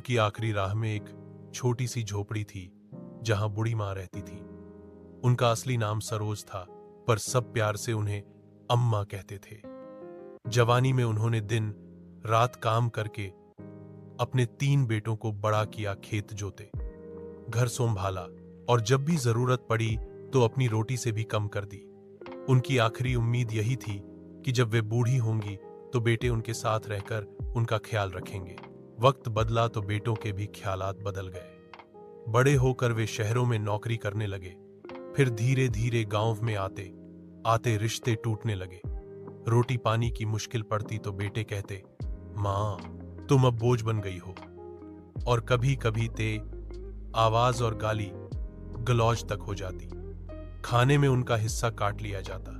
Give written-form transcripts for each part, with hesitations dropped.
की आखिरी राह में एक छोटी सी झोपड़ी थी जहां बूढ़ी मां रहती थी। उनका असली नाम सरोज था, पर सब प्यार से उन्हें अम्मा कहते थे। जवानी में उन्होंने दिन रात काम करके अपने 3 बेटों को बड़ा किया, खेत जोते, घर संभाला और जब भी जरूरत पड़ी तो अपनी रोटी से भी कम कर दी। उनकी आखिरी उम्मीद यही थी कि जब वे बूढ़ी होंगी तो बेटे उनके साथ रहकर उनका ख्याल रखेंगे। वक्त बदला तो बेटों के भी ख्यालात बदल गए। बड़े होकर वे शहरों में नौकरी करने लगे। फिर धीरे धीरे गांव में आते आते रिश्ते टूटने लगे। रोटी पानी की मुश्किल पड़ती तो बेटे कहते, मां तुम अब बोझ बन गई हो। और कभी कभी ते आवाज और गाली गलौज तक हो जाती। खाने में उनका हिस्सा काट लिया जाता,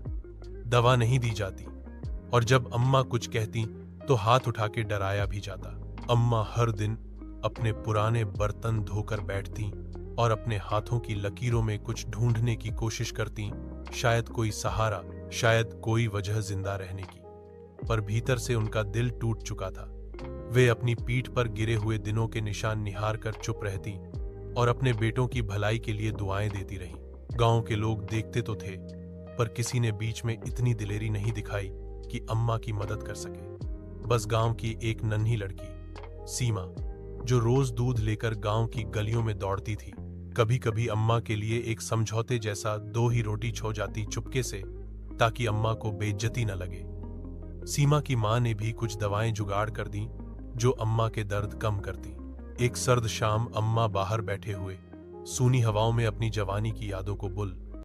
दवा नहीं दी जाती, और जब अम्मा कुछ कहती तो हाथ उठा के डराया भी जाता। अम्मा हर दिन अपने पुराने बर्तन धोकर बैठती और अपने हाथों की लकीरों में कुछ ढूंढने की कोशिश करती, शायद कोई सहारा, शायद कोई वजह जिंदा रहने की। पर भीतर से उनका दिल टूट चुका था। वे अपनी पीठ पर गिरे हुए दिनों के निशान निहार कर चुप रहती और अपने बेटों की भलाई के लिए दुआएं देती रहीं। गांव के लोग देखते तो थे, पर किसी ने बीच में इतनी दिलेरी नहीं दिखाई कि अम्मा की मदद कर सके। बस गांव की एक नन्ही लड़की सीमा, जो रोज दूध लेकर गांव की गलियों में दौड़ती थी, कभी कभी अम्मा के लिए एक समझौते जैसा 2 ही रोटी छो जाती चुपके से, ताकि अम्मा को बेइज्जती न लगे। सीमा की मां ने भी कुछ दवाएं जुगाड़ कर दी जो अम्मा के दर्द कम करती। एक सर्द शाम अम्मा बाहर बैठे हुए सूनी हवाओं में अपनी जवानी की यादों को